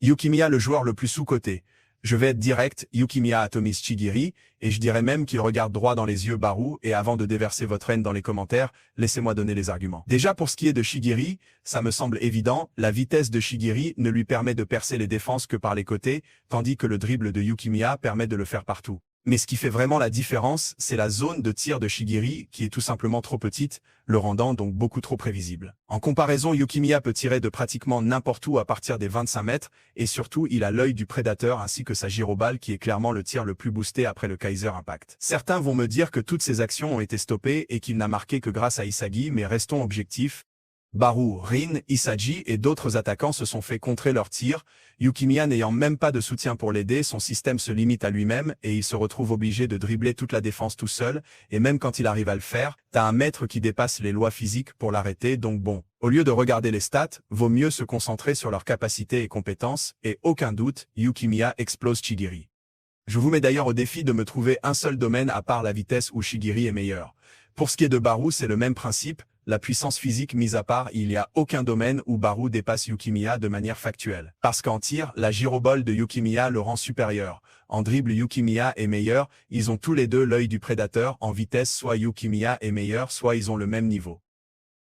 Yukimiya le joueur le plus sous-coté. Je vais être direct, Yukimiya atomise Chigiri, et je dirais même qu'il regarde droit dans les yeux Baru, et avant de déverser votre haine dans les commentaires, laissez-moi donner les arguments. Déjà pour ce qui est de Chigiri, ça me semble évident, la vitesse de Chigiri ne lui permet de percer les défenses que par les côtés, tandis que le dribble de Yukimiya permet de le faire partout. Mais ce qui fait vraiment la différence, c'est la zone de tir de Chigiri qui est tout simplement trop petite, le rendant donc beaucoup trop prévisible. En comparaison, Yukimiya peut tirer de pratiquement n'importe où à partir des 25 mètres, et surtout il a l'œil du prédateur ainsi que sa gyroballe qui est clairement le tir le plus boosté après le Kaiser Impact. Certains vont me dire que toutes ces actions ont été stoppées et qu'il n'a marqué que grâce à Isagi, mais restons objectifs. Baru, Rin, Isagi et d'autres attaquants se sont fait contrer leurs tirs, Yukimiya n'ayant même pas de soutien pour l'aider, son système se limite à lui-même et il se retrouve obligé de dribbler toute la défense tout seul, et même quand il arrive à le faire, t'as un maître qui dépasse les lois physiques pour l'arrêter, donc bon. Au lieu de regarder les stats, vaut mieux se concentrer sur leurs capacités et compétences, et aucun doute, Yukimiya explose Chigiri. Je vous mets d'ailleurs au défi de me trouver un seul domaine à part la vitesse où Chigiri est meilleur. Pour ce qui est de Baru, c'est le même principe, la puissance physique mise à part, il n'y a aucun domaine où Baru dépasse Yukimiya de manière factuelle. Parce qu'en tir, la gyroball de Yukimiya le rend supérieur. En dribble, Yukimiya est meilleur, ils ont tous les deux l'œil du prédateur, en vitesse soit Yukimiya est meilleur, soit ils ont le même niveau.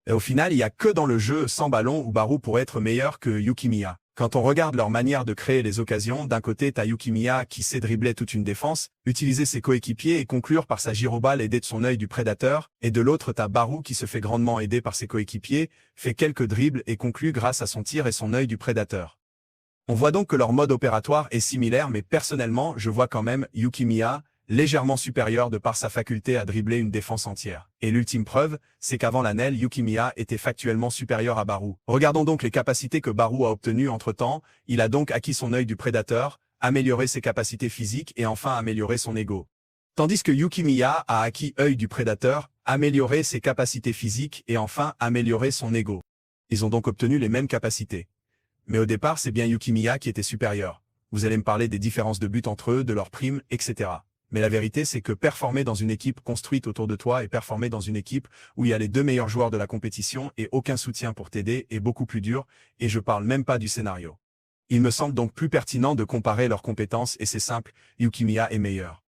Et au final, il n'y a que dans le jeu sans ballon où Baru pourrait être meilleur que Yukimiya. Quand on regarde leur manière de créer les occasions, d'un côté t'as Yukimiya qui sait dribbler toute une défense, utiliser ses coéquipiers et conclure par sa gyroballe aidée de son œil du prédateur, et de l'autre t'as Baru qui se fait grandement aider par ses coéquipiers, fait quelques dribbles et conclut grâce à son tir et son œil du prédateur. On voit donc que leur mode opératoire est similaire, mais personnellement je vois quand même Yukimiya légèrement supérieur de par sa faculté à dribbler une défense entière. Et l'ultime preuve, c'est qu'avant la NEL, Yukimiya était factuellement supérieur à Baru. Regardons donc les capacités que Baru a obtenues entre-temps, il a donc acquis son œil du prédateur, amélioré ses capacités physiques et enfin amélioré son ego. Tandis que Yukimiya a acquis œil du prédateur, amélioré ses capacités physiques et enfin amélioré son ego. Ils ont donc obtenu les mêmes capacités. Mais au départ, c'est bien Yukimiya qui était supérieur. Vous allez me parler des différences de but entre eux, de leurs primes, etc. Mais la vérité, c'est que performer dans une équipe construite autour de toi et performer dans une équipe où il y a les deux meilleurs joueurs de la compétition et aucun soutien pour t'aider est beaucoup plus dur, et je parle même pas du scénario. Il me semble donc plus pertinent de comparer leurs compétences et c'est simple, Yukimiya est meilleur.